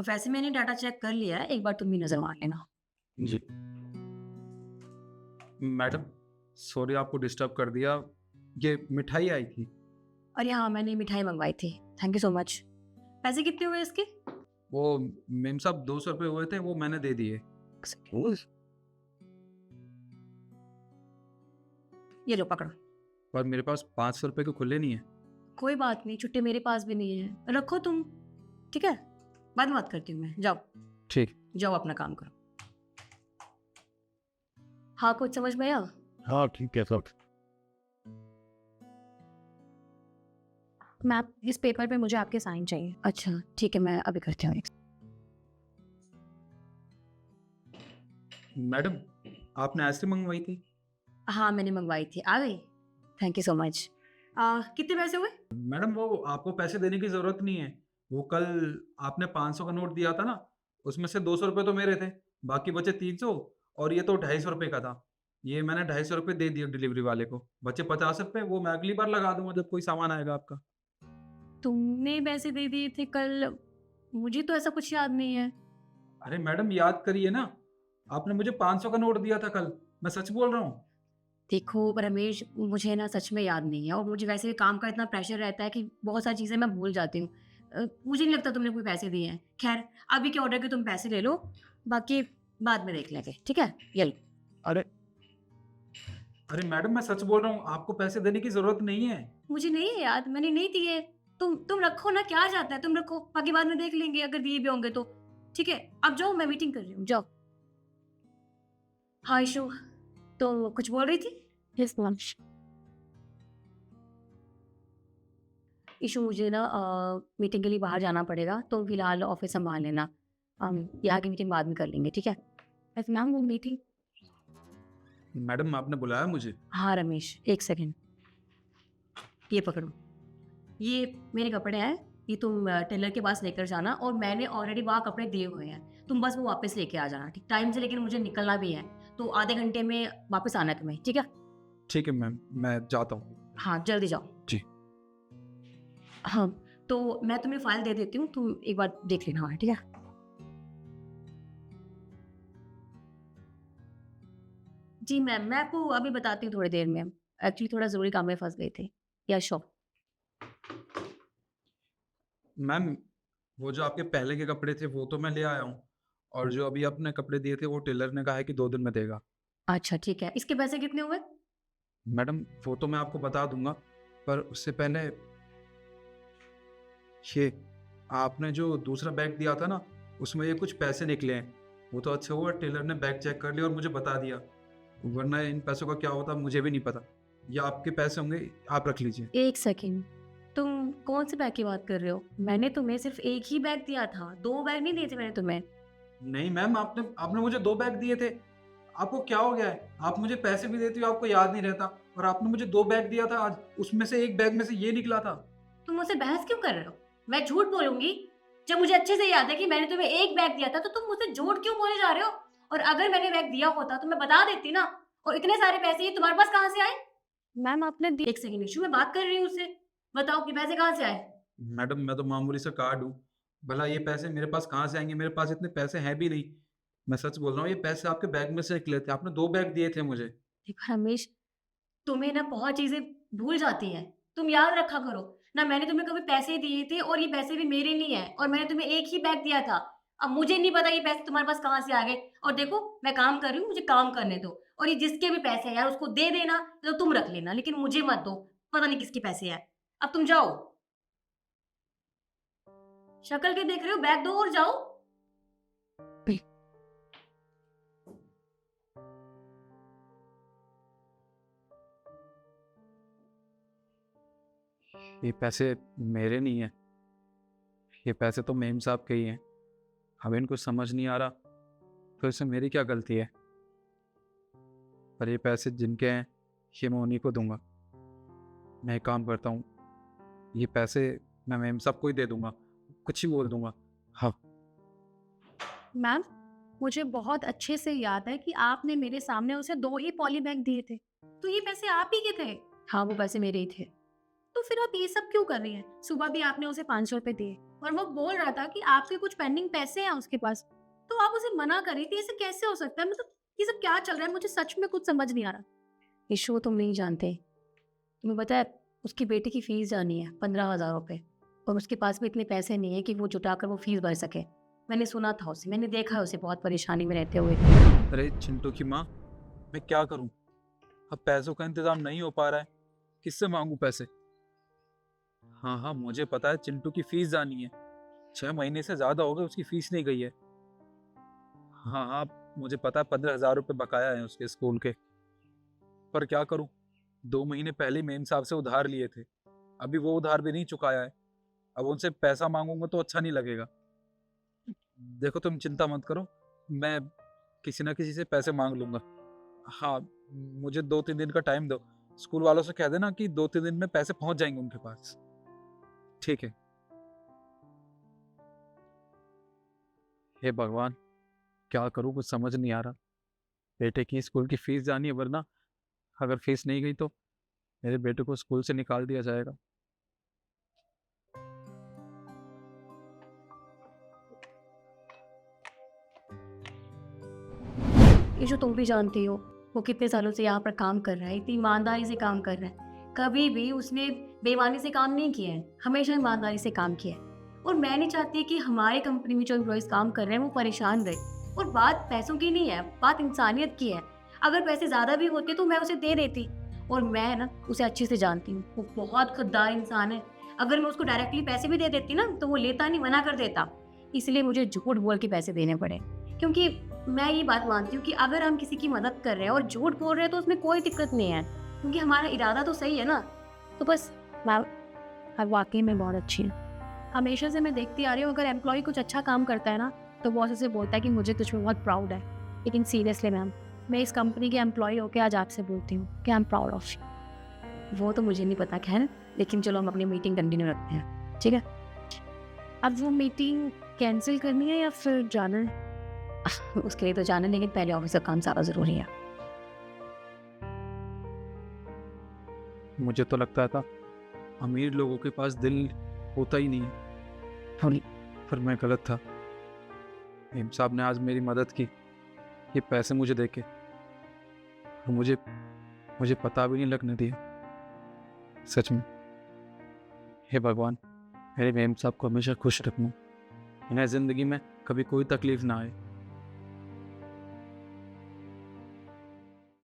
और वैसे मैंने डाटा चेक कर लिया है, एक बार तुम भी नज़र मार लेना। जी। मैडम, सॉरी आपको डिस्टर्ब कर दिया। ये मिठाई आई थी। अरे हाँ, मैंने मिठाई मंगवाई थी। Thank you so much. पैसे कितने हुए इसके? वो मेम साहब 200 रुपये हुए थे, वो मैंने दे दिए। ये लो पकड़ो। पर मेरे पास 500 रुपये के खुले नहीं है। कोई बात नहीं, छुट्टे मेरे पास भी नहीं है, रखो तुम। ठीक है, बाद में बात करती हूँ मैं। जाओ ठीक। जाओ, अपना काम करो। हाँ, कुछ समझ में आया? हाँ ठीक है सब। मैम, इस पेपर पे मुझे आपके साइन चाहिए। अच्छा ठीक है, मैं अभी करती हूँ। मैडम, आपने आइसक्रीम मंगवाई थी। हाँ मैंने मंगवाई थी, आ गई। Thank you so much. कितने पैसे हुए? मैडम, वो आपको पैसे देने की ज़रूरत नहीं है। वो कल आपने 500 का नोट दिया था ना, उसमें से 200 रुपये तो मेरे थे, बाकी बचे 300, और ये तो 250 रुपये का था। ये मैंने 250 रुपये दे दिए डिलीवरी वाले को। बचे 50 रुपये, वो मैं अगली बार लगा दूंगा जब कोई सामान आएगा आपका। तुमने पैसे दे दिए थे कल? मुझे तो ऐसा कुछ याद नहीं है। अरे मैडम, याद करिए ना, आपने मुझे 500 का नोट दिया था कल। मैं सच बोल रहा हूँ। देखो रमेश, मुझे ना सच में याद नहीं है, और मुझे वैसे भी काम का इतना प्रेशर रहता है कि बहुत सारी चीज़ें मैं भूल जाती हूँ। मुझे नहीं लगता तुमने कोई पैसे दिए हैं। खैर, अभी के ऑर्डर के तुम पैसे ले लो, बाकी बाद में देख लेंगे। ठीक है, ये लो। अरे अरे मैडम, मैं सच बोल रहा हूँ, आपको पैसे देने की ज़रूरत नहीं है। मुझे नहीं है याद, मैंने नहीं दिए। तुम रखो ना, क्या जाता है, तुम रखो, बाकी बाद में देख लेंगे अगर दिए भी होंगे तो। ठीक है, अब जाओ, मैं मीटिंग कर रही हूँ, जाओ। हाँ इशू, तुम कुछ बोल रही थी? Yes ma'am. इशू, मुझे ना मीटिंग के लिए बाहर जाना पड़ेगा, तो फिलहाल ऑफिस संभाल लेना। यहाँ की मीटिंग बाद में कर लेंगे, ठीक है? यस मैम, वो मीटिंग। मैडम, आपने बुलाया मुझे? हाँ रमेश, एक सेकेंड, ये पकड़ो। ये मेरे कपड़े हैं, ये तुम टेलर के पास लेकर जाना, और मैंने ऑलरेडी वहाँ कपड़े दिए हुए हैं, तुम बस वो वापस लेके आ जाना ठीक टाइम से। लेकिन मुझे निकलना भी है, तो आधे घंटे में वापस आना है तुम्हें, ठीक है? ठीक है मैम, मैं जाता हूँ। हाँ जल्दी जाओ। जी। हाँ, तो मैं तुम्हें फाइल दे देती हूँ, तुम एक बार देख लेना, हाँ, ठीक है? जी मैम, मैं आपको अभी बताती हूँ थोड़ी देर में। एक्चुअली थोड़ा ज़रूरी काम में फंस गए थे। या श्योर। मैम, वो जो आपके पहले के कपड़े थे वो तो मैं ले आया हूँ, और जो अभी आपने कपड़े दिए थे वो टेलर ने कहा है कि 2 दिन में देगा। अच्छा ठीक है, इसके पैसे कितने हुए? मैडम, वो तो मैं आपको बता दूंगा, पर उससे पहले ये आपने जो दूसरा बैग दिया था ना, उसमें ये कुछ पैसे निकले हैं। वो तो अच्छा हुआ टेलर ने बैग चेक कर लिया और मुझे बता दिया, वरना इन पैसों का क्या होता मुझे भी नहीं पता। ये आपके पैसे होंगे, आप रख लीजिए। एक सेकेंड, तुम कौन से बैग की बात कर रहे हो? मैंने तुम्हें सिर्फ एक ही बैग दिया था, 2 बैग नहीं दिए थे मैंने तुम्हें। नहीं मैम, आपने आपने मुझे 2 बैग दिए थे। आपको क्या हो गया है? आप मुझे पैसे भी देती हो, आपको याद नहीं रहता, और आपने मुझे 2 बैग दिया था आज, उसमें से एक बैग में से ये निकला था। तुम मुझसे बहस क्यों कर रहे हो? मैं झूठ बोलूंगी? जब मुझे अच्छे से याद है कि मैंने तुम्हें एक बैग दिया था, तो तुम मुझसे झूठ क्यों बोले जा रहे हो? और अगर मैंने बैग दिया होता तो मैं बता देती ना। और इतने सारे पैसे ये तुम्हारे पास कहाँ से आए? मैम आपने एक सेकेंड इशू, मैं बात कर रही हूँ उससे। बताओ कि पैसे कहाँ से आए? मैडम, मैं तो मामूली सा कार्ड हूँ, भला ये पैसे मेरे पास कहाँ से आएंगे? मेरे पास इतने पैसे हैं भी नहीं। मैं सच बोल रहा हूँ, ये पैसे आपके बैग में से निकले थे। आपने 2 बैग दिए थे मुझे। देखो रमेश, तुम्हें ना बहुत चीजें भूल जाती हैं, तुम याद रखा करो ना। मैंने तुम्हें कभी पैसे दिए थे, और ये पैसे भी मेरे नहीं है, और मैंने तुम्हें एक ही बैग दिया था। अब मुझे नहीं पता ये पैसे तुम्हारे पास कहाँ से आ गए। और देखो, मैं काम कर रही हूँ, मुझे काम करने दो। और ये जिसके भी पैसे हैं यार, उसको दे देना, तो तुम रख लेना, लेकिन मुझे मत दो। पता नहीं किसके पैसे हैं। अब तुम जाओ। शक्ल के देख रहे हो, बैग दो और जाओ। ये पैसे मेरे नहीं हैं, ये पैसे तो मेम साहब के ही हैं। अब इनको समझ नहीं आ रहा, तो इसमें मेरी क्या गलती है? पर ये पैसे जिनके हैं, ये मैं उन्हीं को दूंगा। मैं एक काम करता हूँ, ये पैसे मैं मेम साहब को ही दे दूंगा, कुछ ही बोल दूंगा। हाँ। मैम, मुझे बहुत अच्छे से याद है कि आपने मेरे सामने उसे 2 ही पॉली बैग दिए थे, तो ये पैसे आप ही के थे। हाँ, वो पैसे मेरे ही थे। तो फिर आप ये सब क्यों कर रही हैं? सुबह भी आपने उसे 500 रुपए दिए, और वो बोल रहा था कि आपके कुछ पेंडिंग पैसे हैं उसके पास, तो आप उसे मना कर रही थी। ऐसे कैसे हो सकता है? मतलब ये सब क्या चल रहा है? मुझे सच में कुछ समझ नहीं आ रहा। ईशु, तुम नहीं जानते। तुम्हें पता है, उसकी बेटी की फीस जानी है 15,000 रुपये, और उसके पास भी इतने पैसे नहीं है कि वो जुटाकर वो फीस भर सके। मैंने सुना था उसे, मैंने देखा है उसे बहुत परेशानी में रहते हुए। अरे चिंटू की माँ, मैं क्या करूं? अब पैसों का इंतजाम नहीं हो पा रहा है, किससे मांगू पैसे? हाँ हाँ, मुझे पता है चिंटू की फीस जानी है। 6 महीने से ज्यादा हो गए उसकी फीस नहीं गई है। हाँ हाँ, मुझे पता है 15,000 रुपये बकाया है उसके स्कूल के। पर क्या करूं, 2 महीने पहले मेम साहब से उधार लिए थे, अभी वो उधार भी नहीं चुकाया है। अब उनसे पैसा मांगूंगा तो अच्छा नहीं लगेगा। देखो तुम चिंता मत करो, मैं किसी ना किसी से पैसे मांग लूंगा। हाँ, मुझे 2-3 दिन का टाइम दो। स्कूल वालों से कह देना कि 2-3 दिन में पैसे पहुंच जाएंगे उनके पास। ठीक है। हे भगवान, क्या करूं, कुछ समझ नहीं आ रहा। बेटे की स्कूल की फीस जानी है, वरना अगर फीस नहीं गई तो मेरे बेटे को स्कूल से निकाल दिया जाएगा। ये जो तुम भी जानती हो, वो कितने सालों से यहाँ पर काम कर रहा है, इतनी ईमानदारी से काम कर रहा है। कभी भी उसने बेईमानी से काम नहीं किया है, हमेशा ईमानदारी से काम किया है। और मैं नहीं चाहती कि हमारे कंपनी में जो एम्प्लॉयज़ काम कर रहे हैं वो परेशान रहे। और बात पैसों की नहीं है, बात इंसानियत की है। अगर पैसे ज़्यादा भी होते तो मैं उसे दे देती। और मैं ना उसे अच्छे से जानती हूँ, वो बहुत खुददार इंसान है। अगर मैं उसको डायरेक्टली पैसे भी दे देती ना तो वो लेता नहीं, मना कर देता। इसलिए मुझे झूठ बोल के पैसे देने पड़े, क्योंकि मैं ये बात मानती हूँ कि अगर हम किसी की मदद कर रहे हैं और झूठ बोल रहे हैं तो उसमें कोई दिक्कत नहीं है, क्योंकि हमारा इरादा तो सही है ना। तो बस मैम, आप वाकई में बहुत अच्छी हैं। हमेशा से मैं देखती आ रही हूँ, अगर एम्प्लॉय कुछ अच्छा काम करता है ना, तो बॉस उसे बोलता है कि मुझे तुझ में बहुत प्राउड है। लेकिन सीरियसली मैम, मैं इस कंपनी के एम्प्लॉय होकर आज आपसे बोलती हूँ कि I am proud of you. वो तो मुझे नहीं पता, खैर। लेकिन चलो हम अपनी मीटिंग कंटिन्यू रखते हैं, ठीक है? अब वो मीटिंग कैंसिल करनी है या फिर जाना है? उसके लिए तो जाना, लेकिन पहले ऑफिस का काम ज़्यादा ज़रूरी है। मुझे तो लगता था अमीर लोगों के पास दिल होता ही नहीं है, पर मैं गलत था। मेम साहब ने आज मेरी मदद की, ये पैसे मुझे देके, और मुझे पता भी नहीं लगने दिया। सच में, हे भगवान, मेरे मेम साहब को हमेशा खुश रखना, इन्हें ज़िंदगी में कभी कोई तकलीफ ना आए।